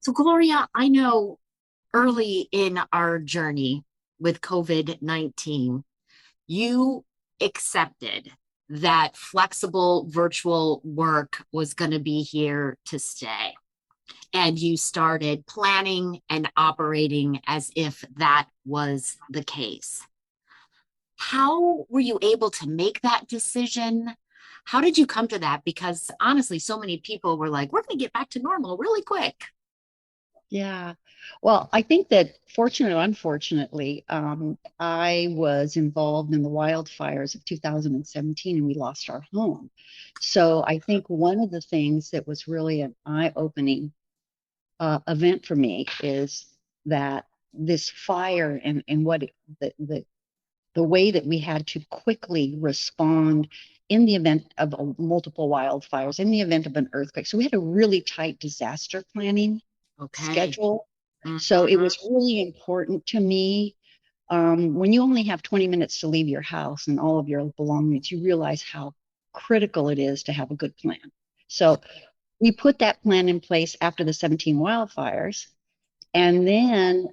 So, Gloria, I know early in our journey with COVID-19, you accepted that flexible virtual work was going to be here to stay. And you started planning and operating as if that was the case. How were you able to make that decision? How did you come to that? Because honestly, so many people were like, we're going to get back to normal really quick. Yeah. Well, I think that fortunately or unfortunately, I was involved in the wildfires of 2017 and we lost our home. So I think one of the things that was really an eye-opening event for me is that this fire and the way that we had to quickly respond in the event of multiple wildfires, in the event of an earthquake. So we had a really tight disaster planning Okay. schedule. So it Mhm. was really important to me. When you only have 20 minutes to leave your house and all of your belongings, you realize how critical it is to have a good plan. So we put that plan in place after the 17 wildfires. And then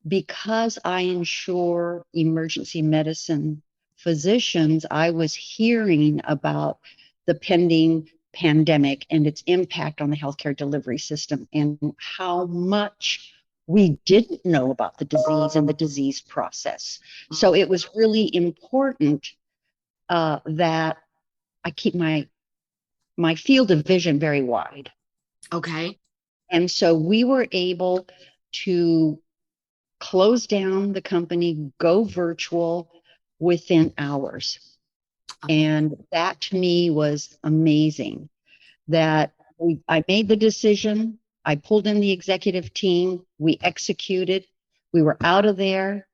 because I insure emergency medicine physicians, I was hearing about the pending pandemic and its impact on the healthcare delivery system and how much we didn't know about the disease and the disease process. So it was really important that I keep my field of vision very wide. Okay. And so we were able to close down the company, go virtual within hours. And that to me was amazing that I made the decision. I pulled in the executive team. We executed. We were out of there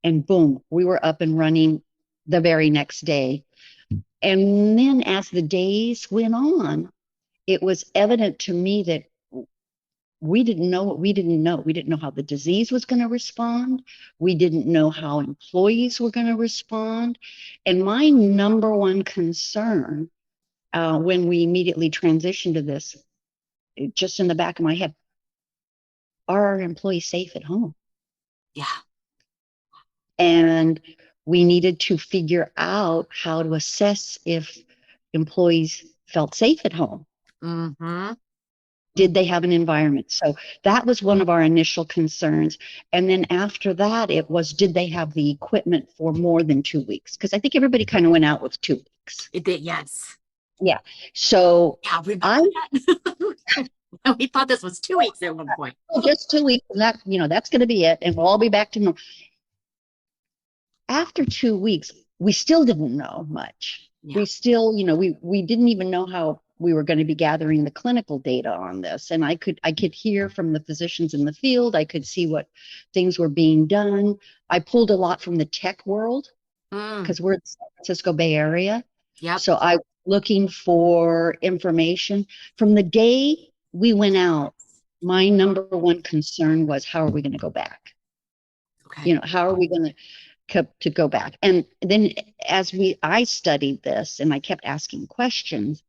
and boom, we were up and running the very next day. And then as the days went on, it was evident to me that we didn't know what we didn't know. We didn't know how the disease was going to respond. We didn't know how employees were going to respond. And my number one concern when we immediately transitioned to this, just in the back of my head, are our employees safe at home? Yeah. And we needed to figure out how to assess if employees felt safe at home. Mm-hmm. Did they have an environment? So that was one of our initial concerns. And then after that, it was, did they have the equipment for more than 2 weeks? Because I think everybody kind of went out with 2 weeks. It did, yes. Yeah. So Yeah, remember I that? We thought this was 2 weeks at one point. just 2 weeks, and that's going to be it. And we'll all be back to normal. After 2 weeks, we still didn't know much. Yeah. We still, we didn't even know how we were going to be gathering the clinical data on this. And I could hear from the physicians in the field. I could see what things were being done. I pulled a lot from the tech world Mm. because we're in the San Francisco Bay Area. Yep. So I was looking for information. From the day we went out, my number one concern was how are we going to go back? Okay. How are we going to go back? And then I studied this and I kept asking questions,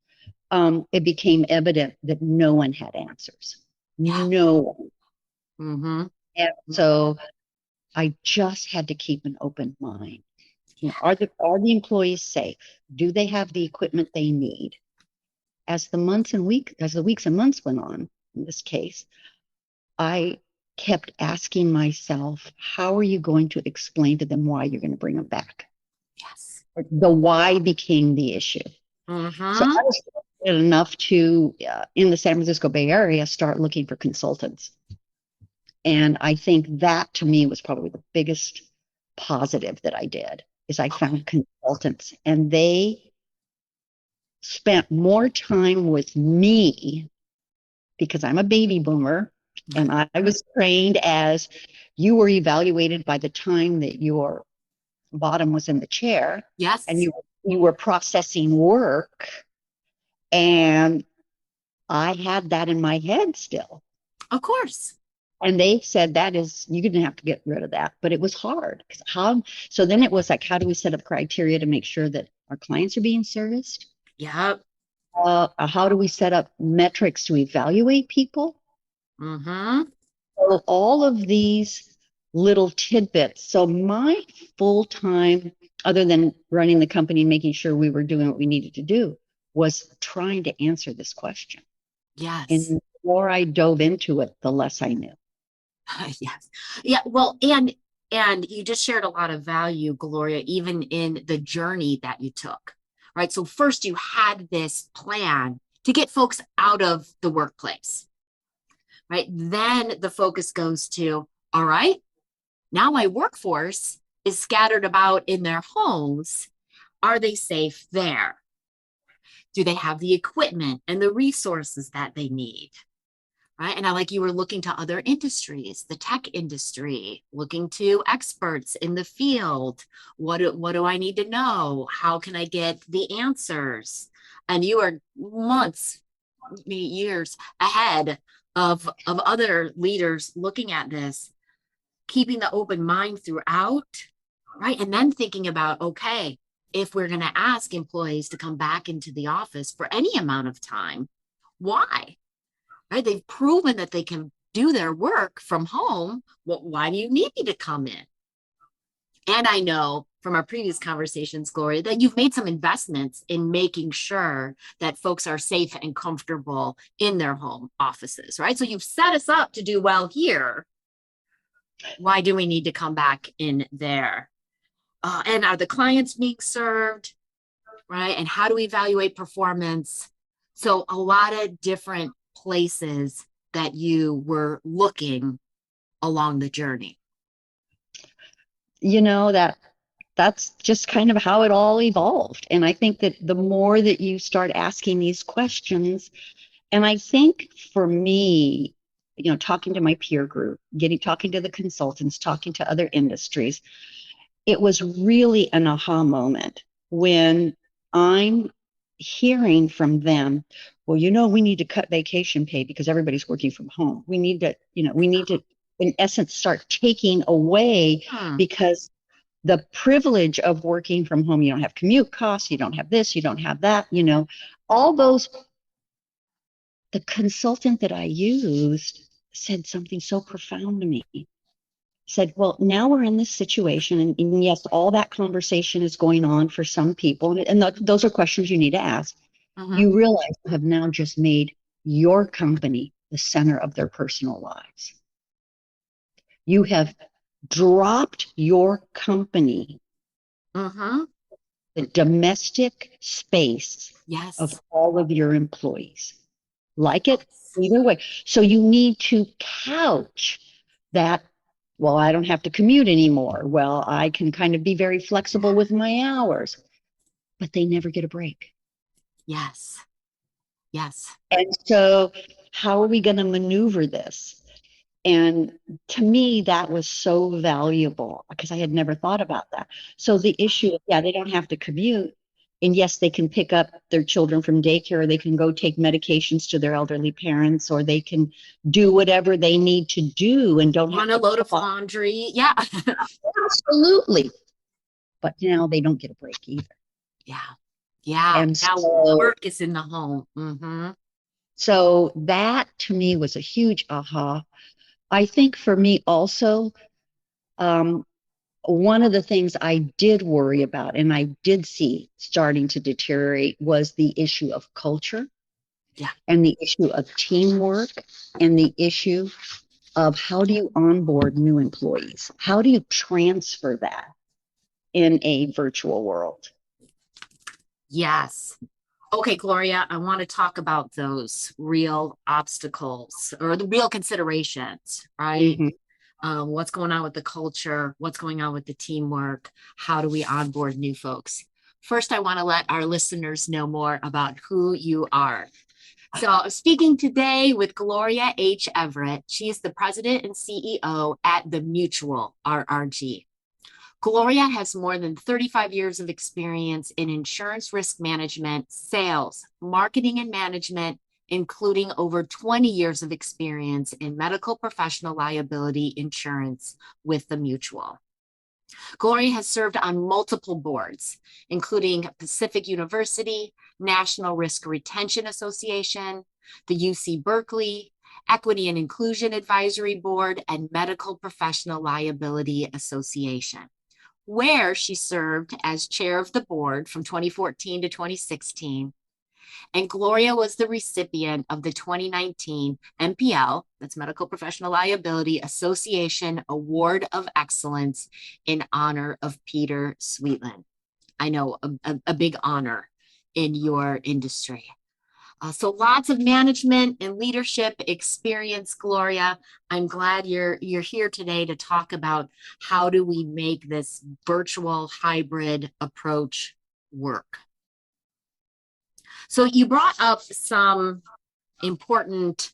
it became evident that no one had answers. Yeah. No one. Mm-hmm. And so I just had to keep an open mind. Are the employees safe? Do they have the equipment they need? As the weeks and months went on, in this case, I kept asking myself, how are you going to explain to them why you're going to bring them back? Yes. The why became the issue. So Mm-hmm. I was fortunate enough to, in the San Francisco Bay Area, start looking for consultants. And I think that to me was probably the biggest positive that I did is I Okay. found consultants and they spent more time with me because I'm a baby boomer and I was trained as you were evaluated by the time that your bottom was in the chair and Yes. you were processing work, and I had that in my head still. Of course. And they said that is you're gonna have to get rid of that. But it was hard. So then it was like, how do we set up criteria to make sure that our clients are being serviced? Yep. How do we set up metrics to evaluate people? Mm-hmm. So all of these little tidbits. So my full time, other than running the company, making sure we were doing what we needed to do, was trying to answer this question. And Yes. the more I dove into it, the less I knew. Yes. Yeah. Well, and you just shared a lot of value, Gloria, even in the journey that you took, right? So first you had this plan to get folks out of the workplace, right? Then the focus goes to, all right, now my workforce is scattered about in their homes. Are they safe there? Do they have the equipment and the resources that they need? Right. And I like you were looking to other industries, the tech industry, looking to experts in the field. What do I need to know? How can I get the answers? And you are months, maybe years ahead of other leaders looking at this, keeping the open mind throughout, right? And then thinking about, okay, if we're going to ask employees to come back into the office for any amount of time, why? Right? They've proven that they can do their work from home. Well, why do you need me to come in? And I know from our previous conversations, Gloria, that you've made some investments in making sure that folks are safe and comfortable in their home offices, right? So you've set us up to do well here. Why do we need to come back in there? And are the clients being served, right? And how do we evaluate performance? So a lot of different places that you were looking along the journey. You know, that's just kind of how it all evolved. And I think that the more that you start asking these questions, and I think for me, you know, talking to my peer group, talking to the consultants, talking to other industries, it was really an aha moment when I'm hearing from them, well, you know, we need to cut vacation pay because everybody's working from home. We need to, you know, we need to, in essence, start taking away because the privilege of working from home, you don't have commute costs, you don't have this, you don't have that, you know, all those. The consultant that I used said something so profound to me. Said, well, now we're in this situation, and yes, all that conversation is going on for some people, and those are questions you need to ask. Mm-hmm. You realize you have now just made your company the center of their personal lives. You have dropped your company, Mm-hmm. the domestic space of Yes. all of your employees. Like it either way. So you need to couch that. Well, I don't have to commute anymore. Well, I can kind of be very flexible with my hours, but they never get a break. Yes. Yes. And so, how are we going to maneuver this? And to me, that was so valuable because I had never thought about that. So, the issue of, yeah, they don't have to commute. And yes, they can pick up their children from daycare, or they can go take medications to their elderly parents, or they can do whatever they need to do and don't have Run a to load of call. laundry. Yeah. Absolutely. But now they don't get a break either. Yeah. Yeah. And Now so, work is in the home. Mm-hmm. so that to me was a huge aha. I think for me also, um, one of the things I did worry about and I did see starting to deteriorate was the issue of culture Yeah. and the issue of teamwork and the issue of how do you onboard new employees? How do you transfer that in a virtual world? Yes. Okay, Gloria, I want to talk about those real obstacles or the real considerations, right? Mhm. What's going on with the culture? What's going on with the teamwork? How do we onboard new folks? First, I want to let our listeners know more about who you are. So, I'm speaking today with Gloria H. Everett. She is the president and CEO at the Mutual RRG. Gloria has more than 35 years of experience in insurance risk management, sales, marketing, and management, including over 20 years of experience in medical professional liability insurance with the Mutual. Gloria has served on multiple boards, including Pacific University, National Risk Retention Association, the UC Berkeley, Equity and Inclusion Advisory Board, and Medical Professional Liability Association, where she served as chair of the board from 2014 to 2016. And Gloria was the recipient of the 2019 MPL, that's Medical Professional Liability Association Award of Excellence in honor of Peter Sweetland. I know a big honor in your industry. So lots of management and leadership experience, Gloria. I'm glad you're here today to talk about how do we make this virtual hybrid approach work. So you brought up some important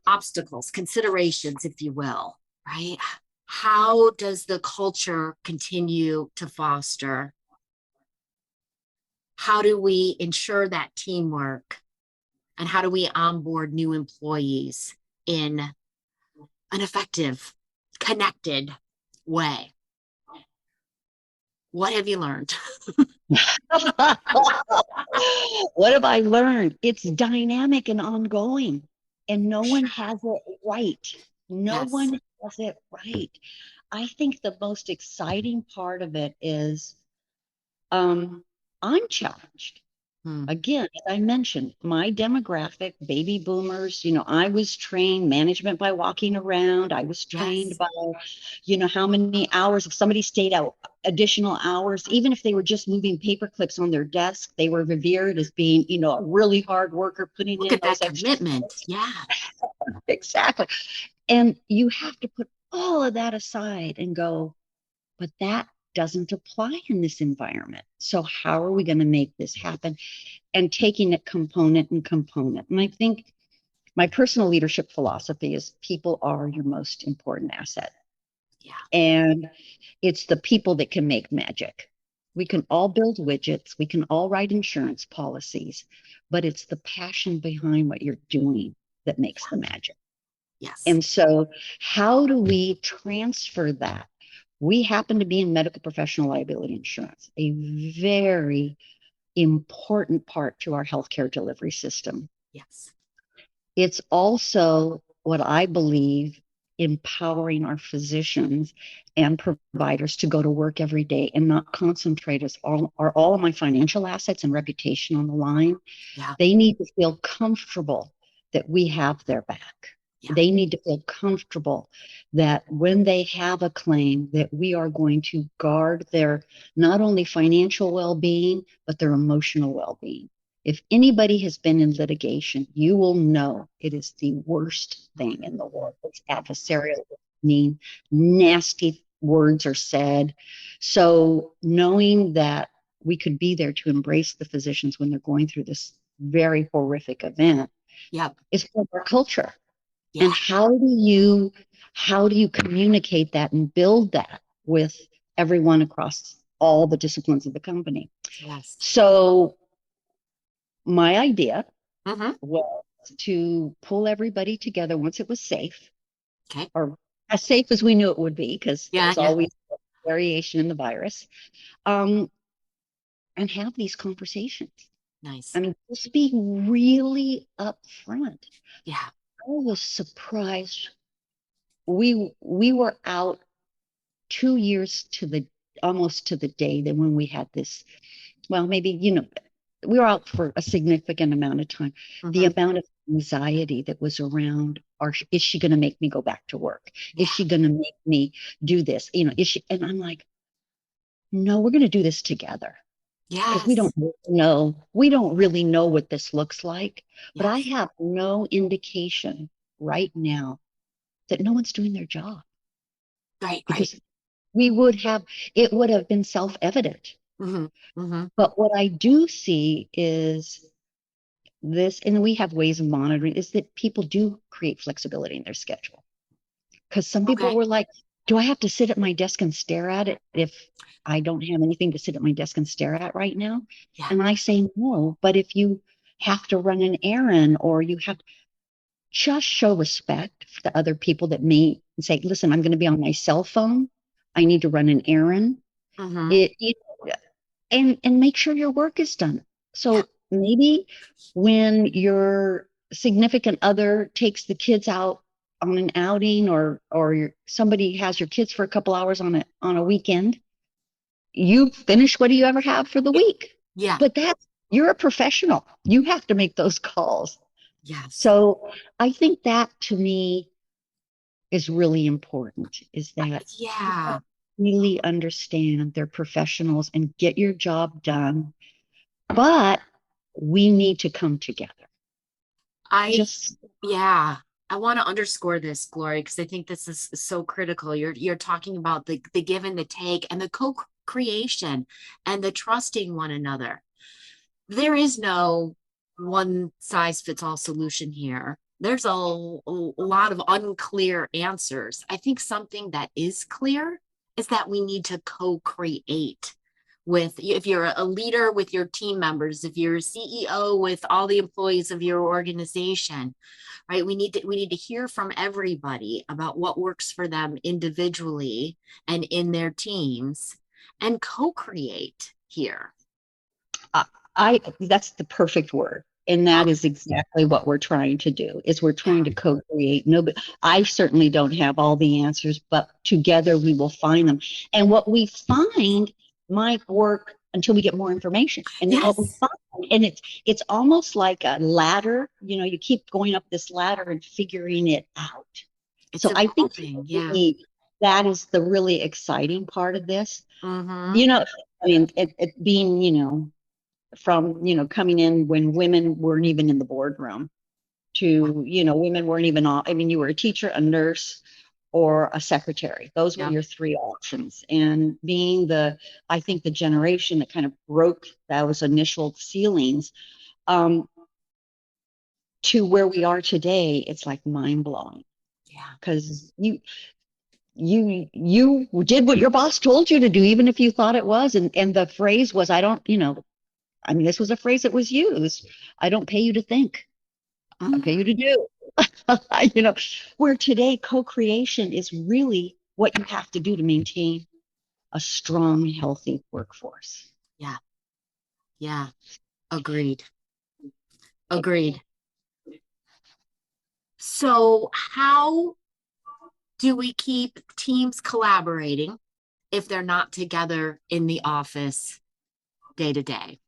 obstacles, considerations, if you will, right? How does the culture continue to foster? How do we ensure that teamwork? And how do we onboard new employees in an effective, connected way? What have you learned? What have I learned? It's dynamic and ongoing, and no one has it right. No Yes. one has it right. I think the most exciting part of it is I'm challenged. Again, as I mentioned, my demographic, baby boomers, I was trained management by walking around. I was trained Yes. by, how many hours, if somebody stayed out additional hours, even if they were just moving paper clips on their desk, they were revered as being, a really hard worker, putting Look in at that those extra commitment. hours. Yeah. Exactly. And you have to put all of that aside and go, but that doesn't apply in this environment. So how are we going to make this happen? And taking it component and component. And I think my personal leadership philosophy is people are your most important asset. Yeah. And it's the people that can make magic. We can all build widgets, we can all write insurance policies, but it's the passion behind what you're doing that makes the magic. Yes. And so, how do we transfer that? We happen to be in medical professional liability insurance, a very important part to our healthcare delivery system. Yes. It's also what I believe empowering our physicians and providers to go to work every day and not concentrate as all of my financial assets and reputation on the line. Yeah. They need to feel comfortable that we have their back. Yeah. They need to feel comfortable that when they have a claim that we are going to guard their not only financial well-being, but their emotional well-being. If anybody has been in litigation, you will know it is the worst thing in the world. It's adversarial, mean, nasty words are said. So knowing that we could be there to embrace the physicians when they're going through this very horrific event is part of our culture. Yeah. And how do you communicate that and build that with everyone across all the disciplines of the company? Yes. So my idea was to pull everybody together once it was safe, or as safe as we knew it would be, because there's always variation in the virus, and have these conversations. Nice. I mean, just be really upfront. Yeah. I was surprised. We were out 2 years almost to the day that when we had this, well, maybe, we were out for a significant amount of time. The amount of anxiety that was around, is she going to make me go back to work? Yeah. Is she going to make me do this? Is she? And I'm like, no, we're going to do this together. Yeah. Because we don't really know what this looks like. Yes. But I have no indication right now that no one's doing their job. Right. Because it would have been self-evident. But what I do see is this, and we have ways of monitoring, is that people do create flexibility in their schedule. Because some people were like, do I have to sit at my desk and stare at it if I don't have anything to sit at my desk and stare at right now? Yeah. And I say no, but if you have to run an errand, or you have, just show respect for the other people that may say, listen, I'm going to be on my cell phone. I need to run an errand. And make sure your work is done. So maybe when you're significant other takes the kids out on an outing, or somebody has your kids for a couple hours on a weekend, you finish what do you ever have for the week. Yeah. But you're a professional. You have to make those calls. Yes. So I think that to me is really important, is that Yeah. really understand they're professionals and get your job done. But we need to come together. I Just Yeah, I want to underscore this, Gloria, because I think this is so critical. You're talking about the give and the take and the co-creation and the trusting one another. There is no one size fits all solution here. There's a lot of unclear answers. I think something that is clear is that we need to co-create with, if you're a leader with your team members, if you're a CEO with all the employees of your organization, right? We need to hear from everybody about what works for them individually and in their teams and co-create here. I that's the perfect word. And that Okay. is exactly what we're trying to do, is we're trying to co-create. Nobody, I certainly don't have all the answers, but together we will find them. And what we find might work until we get more information. And then what we Yes, find, and it's almost like a ladder, you keep going up this ladder and figuring it out. it's So I think evolving. Yeah. that is the really exciting part of this. Mm-hmm. You know, I mean, it being, from coming in when women weren't even in the boardroom Yeah. to women weren't even all, I mean, you were a teacher, a nurse, or a secretary. Those were Yeah. your three options. And being I think the generation that kind of broke those initial ceilings, um, to where we are today, it's like mind blowing, Yeah. because you did what your boss told you to do, even if you thought it was, and the phrase was, I don't, I mean, this was a phrase that was used. I don't pay you to think. I pay you to do. you know, where today co-creation is really what you have to do to maintain a strong, healthy workforce. Yeah. Yeah. Agreed. Agreed. So, how do we keep teams collaborating if they're not together in the office day to day?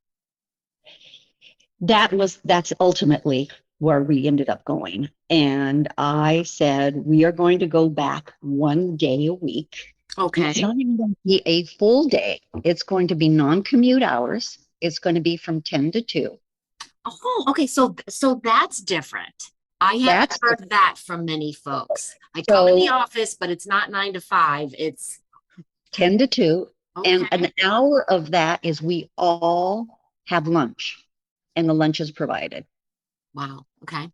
That's ultimately where we ended up going. And I said, we are going to go back one day a week. And it's Okay. not even going to be a full day. It's going to be non-commute hours. It's going to be from 10 to 2. Oh, okay. So that's different. I haven't That's heard that from many folks. I come in the so office, but it's not 9 to 5. It's 10 to 2. And okay. an hour of that is we all have lunch, and the lunch is provided. Wow. Okay.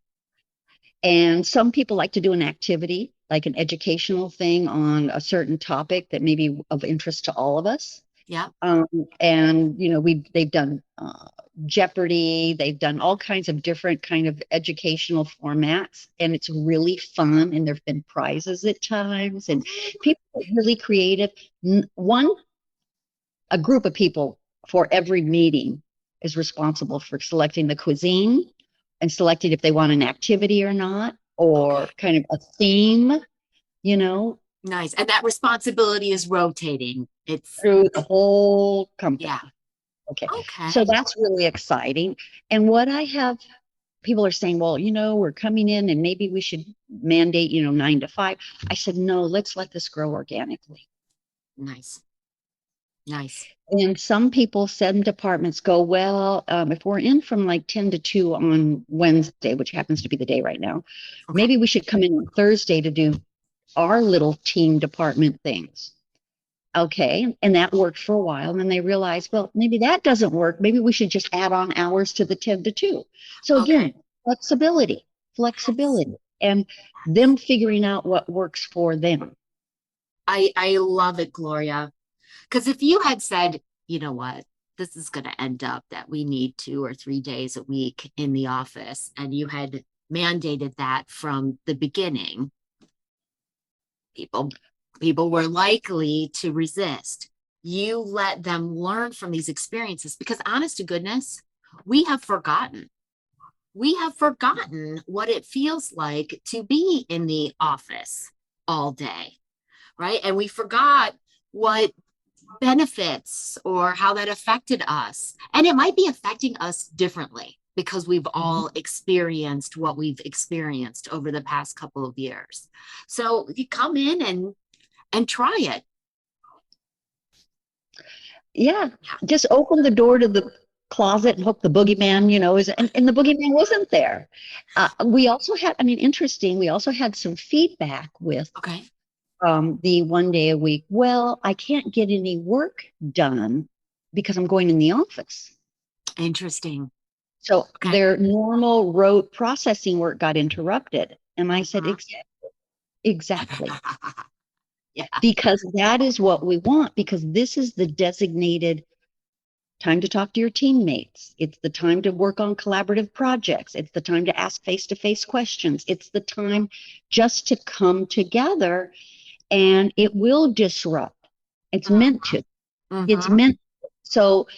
And some people like to do an activity, like an educational thing on a certain topic that may be of interest to all of us. Yeah. And they've done Jeopardy, they've done all kinds of different kind of educational formats, and it's really fun. And there've been prizes at times, and people are really creative. A group of people for every meeting is responsible for selecting the cuisine and selecting if they want an activity or not, or Okay. kind of a theme, you know, Nice. And that responsibility is rotating. It's through the whole company. yeah. Okay. So Okay. that's really exciting. And what I have, people are saying, well, we're coming in and maybe we should mandate, 9 to 5. I said, no, let's let this grow organically. Nice. Nice. And some people, some departments go, well, if we're in from like 10 to 2 on Wednesday, which happens to be the day right now, Okay. maybe we should come in on Thursday to do our little team department things. Okay. And that worked for a while. And then they realized, well, maybe that doesn't work. Maybe we should just add on hours to the 10 to 2. So Okay. again, flexibility, Yes. flexibility, and them figuring out what works for them. I love it, Gloria. Because if you had said, you know what, this is going to end up that we need 2 or 3 days a week in the office, and you had mandated that from the beginning, people people were likely to resist. You let them learn from these experiences because honest to goodness, we have forgotten. we have forgotten what it feels like to be in the office all day, right? And we forgot what benefits or how that affected us. And it might be affecting us differently because we've all experienced what we've experienced over the past couple of years. So you come in and try it. Yeah, just open the door to the closet and hope the boogeyman, is, and the boogeyman wasn't there. We also had, I mean, interesting, we also had some feedback with Okay. the 1 day a week. Well, I can't get any work done because I'm going in the office. Interesting. So Okay. their normal rote processing work got interrupted. And I said, exactly. Yeah. Because that is what we want, because this is the designated time to talk to your teammates. It's the time to work on collaborative projects. It's the time to ask face-to-face questions. It's the time just to come together, and it will disrupt. It's meant to. It's meant. So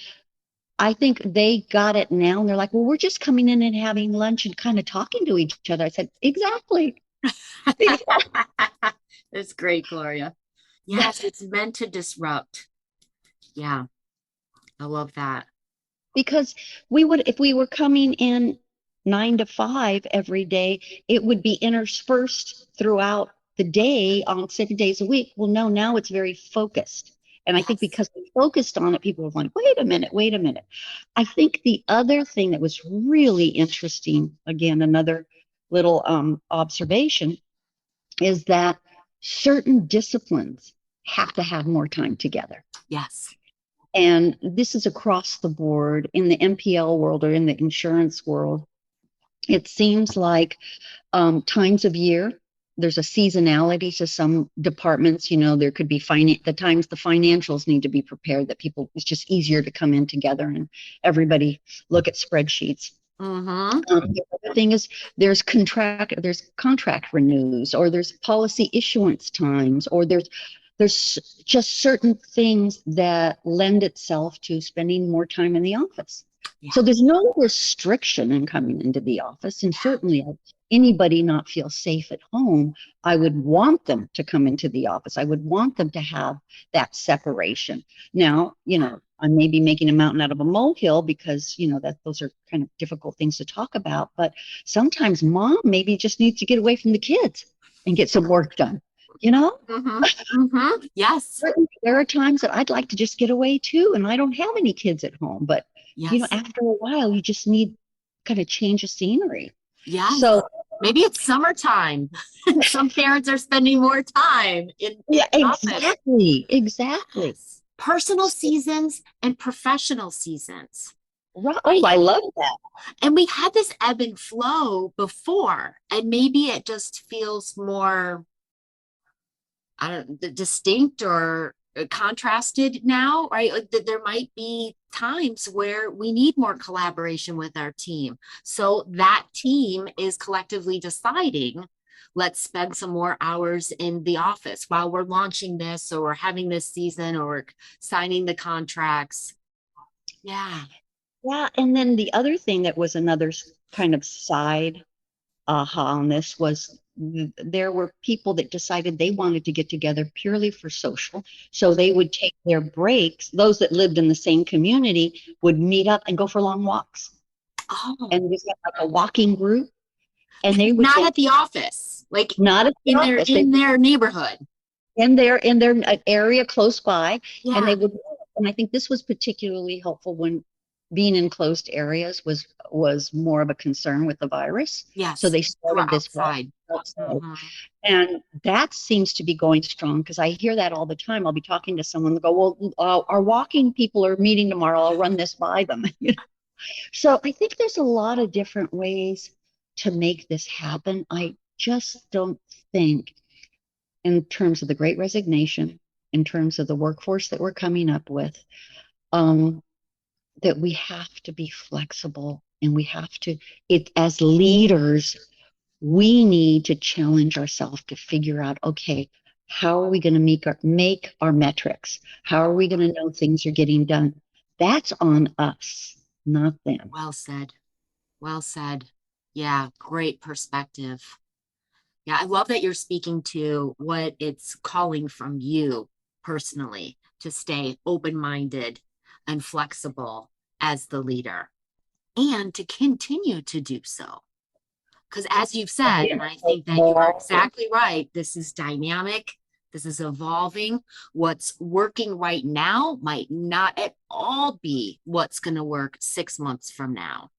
I think they got it now, and they're like, well, we're just coming in and having lunch and kind of talking to each other. I said, exactly. That's great, Gloria. Yes, it's meant to disrupt. Yeah, I love that. Because if we were coming in 9 to 5 every day, it would be interspersed throughout the day on 7 days a week. Well, no, now it's very focused. And I think because we focused on it, people were like, wait a minute, wait a minute. I think the other thing that was really interesting, again, another little observation, is that certain disciplines have to have more time together. Yes. And this is across the board in the MPL world or in the insurance world. It seems like times of year, there's a seasonality to some departments. There could be the times the financials need to be prepared, that it's just easier to come in together and everybody look at spreadsheets. The other thing is there's contract renews, or there's policy issuance times, or there's just certain things that lend itself to spending more time in the office. Yeah. So there's no restriction in coming into the office. And certainly anybody not feel safe at home, I would want them to come into the office. I would want them to have that separation. Now, I may be making a mountain out of a molehill because, those are kind of difficult things to talk about. But sometimes mom maybe just needs to get away from the kids and get some work done. Yes. There are times that I'd like to just get away too, and I don't have any kids at home. But after a while, you just need kind of change of scenery. Yeah. So maybe it's summertime. Some parents are spending more time in exactly. Yes. Personal seasons and professional seasons. Right. Oh, I love that. And we had this ebb and flow before, and maybe it just feels more distinct or contrasted now, right? Like there might be times where we need more collaboration with our team. So that team is collectively deciding, let's spend some more hours in the office while we're launching this, or we're having this season, or signing the contracts. Yeah. Yeah. And then the other thing that was another kind of side aha on this was there were people that decided they wanted to get together purely for social. So they would take their breaks. Those that lived in the same community would meet up and go for long walks. Oh. And we had like a walking group. And they would not at the office, like not at the office. In their neighborhood. In their area close by. Yeah. And they would, and I think this was particularly helpful when being in closed areas was more of a concern with the virus. Yes. So they started this outside. And that seems to be going strong, because I hear that all the time. I'll be talking to someone and go, well, our walking people are meeting tomorrow. I'll run this by them. So I think there's a lot of different ways to make this happen. I just don't think, in terms of the Great Resignation, in terms of the workforce that we're coming up with, that we have to be flexible, and we have to, as leaders, we need to challenge ourselves to figure out, okay, how are we going to make our metrics? How are we going to know things are getting done? That's on us, not them. Well said. Well said. Yeah, great perspective. Yeah, I love that you're speaking to what it's calling from you personally to stay open-minded and flexible as the leader and to continue to do so. Because as you've said, and I think that you are exactly right, this is dynamic, this is evolving. What's working right now might not at all be what's going to work 6 months from now.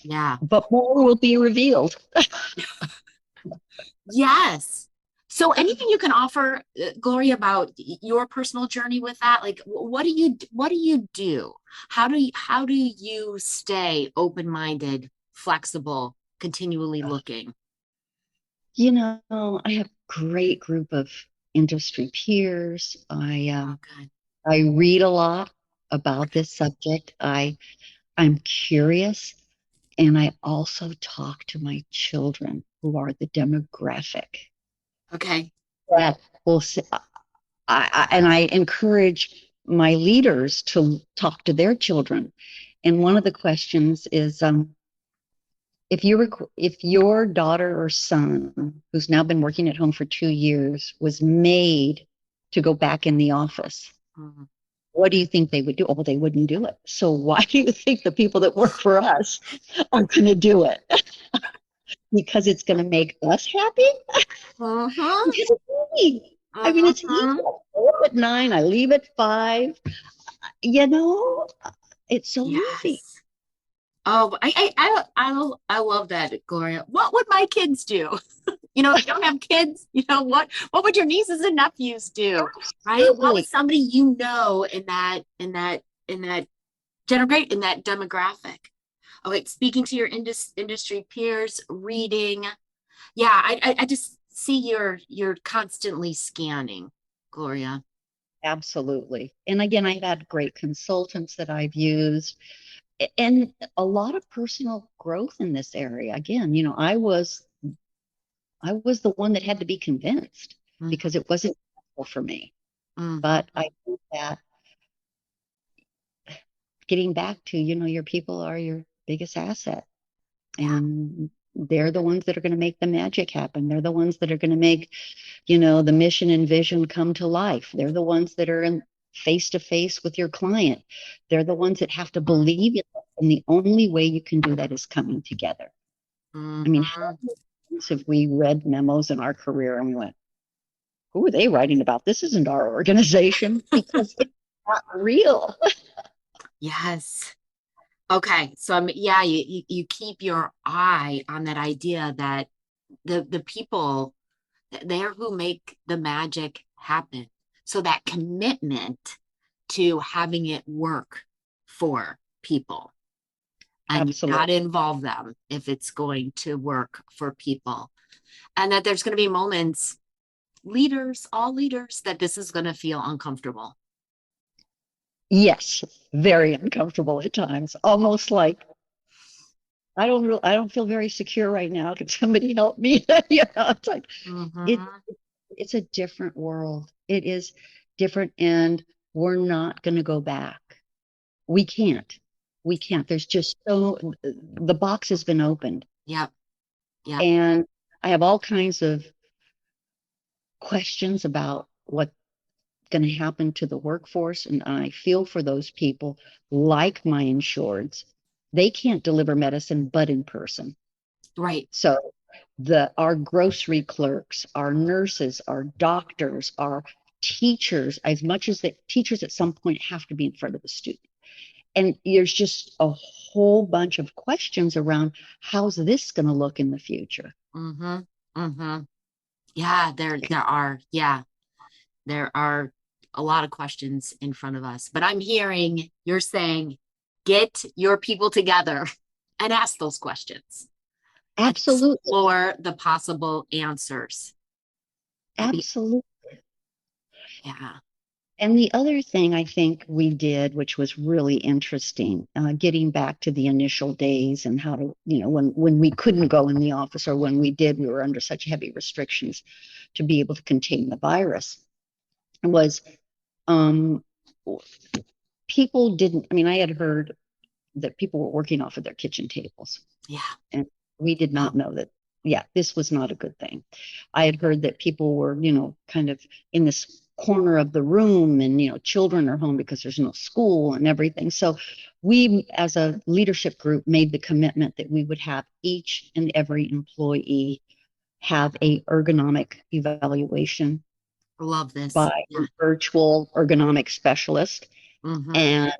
Yeah. But more will be revealed. Yes. So anything you can offer, Gloria, about your personal journey with that? Like, what do you do? How do you stay open-minded, flexible, continually looking? You know, I have a great group of industry peers. Oh, good. I read a lot about this subject. I'm curious, and I also talk to my children who are the demographic Okay. that will say, and I encourage my leaders to talk to their children. And one of the questions is, if your daughter or son, who's now been working at home for 2 years, was made to go back in the office, Mhm. what do you think they would do? Oh, they wouldn't do it. So why do you think the people that work for us are going to do it? Because it's going to make us happy? Uh-huh. Because it's easy. I mean, it's easy. Uh-huh. I go up at 9, I leave at 5. You know, it's so easy. Yes. Oh, I love that, Gloria. What would my kids do? If you don't have kids, what would your nieces and nephews do? Right? What would Absolutely. somebody in that generate in that demographic? Okay, speaking to your industry peers, reading. Yeah, I just see you're constantly scanning, Gloria. Absolutely. And again, I've had great consultants that I've used and a lot of personal growth in this area. Again, I was the one that had to be convinced because Mhm, it wasn't helpful for me. mhm. But I think that getting back to, your people are your biggest asset. Yeah. And they're the ones that are going to make the magic happen. They're the ones that are going to make, the mission and vision come to life. They're the ones that are in face to face with your client. They're the ones that have to believe in it. And the only way you can do that is coming together. I mean, how Mhm. many times have we read memos in our career and we went, who are they writing about? This isn't our organization because it's not real. Yes. Okay. So yeah, you keep your eye on that idea that the people they're who make the magic happen. So that commitment to having it work for people. And you've got Absolutely. to involve them if it's going to work for people. And that there's going to be moments, leaders, all leaders, that this is going to feel uncomfortable. Yes, very uncomfortable at times. Almost like I don't feel very secure right now. Can somebody help me? It's like it Mm-hmm. it's a different world. It is different and we're not going to go back. We can't. We can't. There's just the box has been opened Yep. Yep. and I have all kinds of questions about what's going to happen to the workforce. And I feel for those people like my insureds. They can't deliver medicine but in person. Right. So our grocery clerks, our nurses, our doctors, our teachers, as much as the teachers at some point have to be in front of the student. And there's just a whole bunch of questions around how's this going to look in the future? Mm-hmm. Mm-hmm. Yeah, there are a lot of questions in front of us. But I'm hearing you're saying get your people together and ask those questions and Absolutely. explore the possible answers. Absolutely. Yeah. And the other thing I think we did, which was really interesting, getting back to the initial days and how to, when we couldn't go in the office or when we did, we were under such heavy restrictions to be able to contain the virus, was um, people didn't, I mean, I had heard that people were working off of their kitchen tables. Yeah. And we did not know that, yeah, this was not a good thing. I had heard that people were, kind of in this corner of the room, and, children are home because there's no school and everything. So we, as a leadership group, made the commitment that we would have each and every employee have a ergonomic evaluation Love this. by a virtual ergonomic specialist. Mm-hmm. And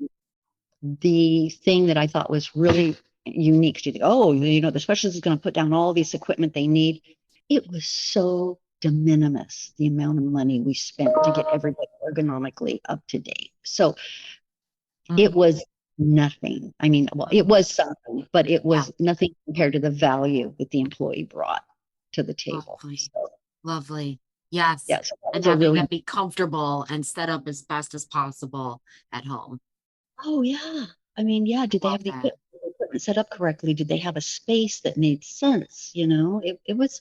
the thing that I thought was really unique to the specialist is going to put down all this equipment they need. It was so de minimis, the amount of money we spent to get everybody ergonomically up to date. So it was nothing. I mean, well, it was something, but it was nothing compared to the value that the employee brought to the table. Lovely. So, Lovely. Yes. yes. And having them be comfortable and set up as best as possible at home. Oh, yeah. I mean, yeah. Did they have the equipment set up correctly? Did they have a space that made sense? It was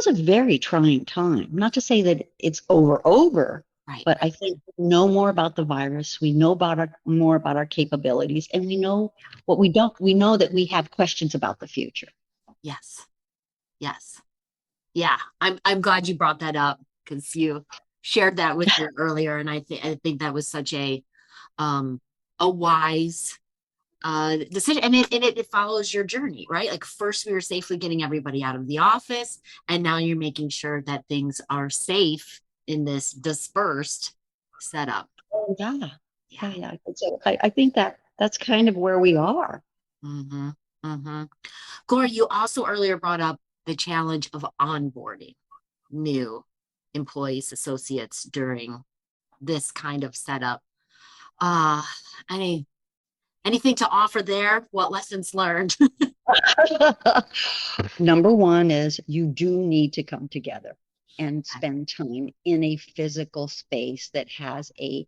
a very trying time. Not to say that it's over, right, but I think we know more about the virus. We know more about our capabilities, and we know what we don't. We know that we have questions about the future. Yes. Yes. Yeah. I'm glad you brought that up, because you shared that with me earlier. And I think that was such a wise decision, and it follows your journey, right? Like, first we were safely getting everybody out of the office, and now you're making sure that things are safe in this dispersed setup. Oh, yeah. So I think that's kind of where we are. Mm-hmm. Mm-hmm. Gloria, you also earlier brought up the challenge of onboarding new employees, associates during this kind of setup. Anything to offer there? What lessons learned? Number one is you do need to come together and spend time in a physical space that has a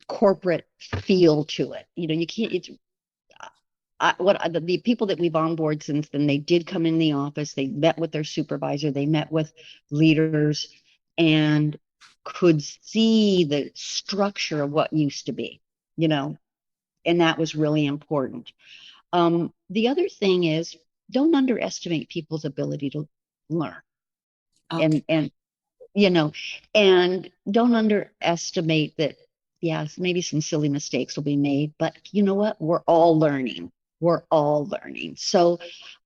corporate feel to it. You can't, the people that we've onboarded since then, they did come in the office, they met with their supervisor, they met with leaders, and could see the structure of what used to be, and that was really important. The other thing is, don't underestimate people's ability to learn. Okay. And don't underestimate that, yes, maybe some silly mistakes will be made, but you know what? We're all learning. So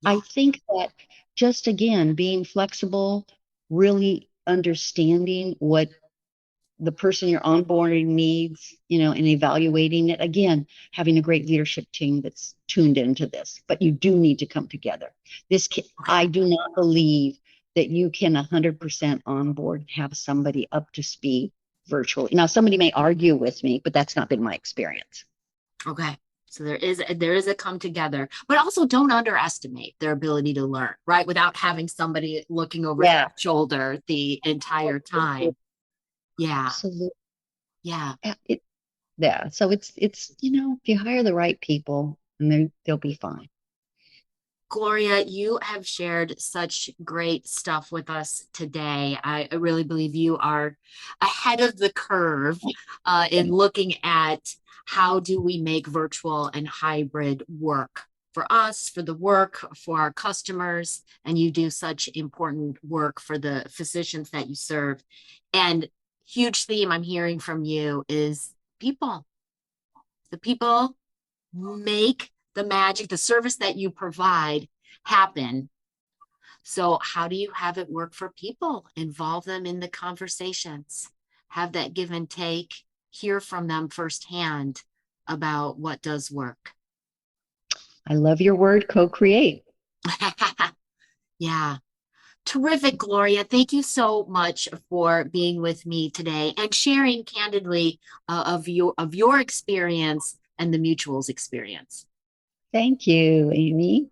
I think that, just again, being flexible, really understanding what the person you're onboarding needs, and evaluating it. Again, having a great leadership team that's tuned into this, but you do need to come together. I do not believe that you can 100% onboard, have somebody up to speed virtually. Now, somebody may argue with me, but that's not been my experience. Okay. So there is a come together, but also don't underestimate their ability to learn, right? Without having somebody looking over their shoulder the entire time. Yeah. Absolutely. Yeah. So it's, if you hire the right people, and they'll be fine. Gloria, you have shared such great stuff with us today. I really believe you are ahead of the curve in looking at how do we make virtual and hybrid work for us, for the work, for our customers, and you do such important work for the physicians that you serve. And huge theme I'm hearing from you is people. The people make the magic, the service that you provide happen. So how do you have it work for people? Involve them in the conversations, have that give and take, hear from them firsthand about what does work. I love your word, co-create. Yeah. Terrific, Gloria. Thank you so much for being with me today and sharing candidly of your experience and the Mutual's experience. Thank you, Amy.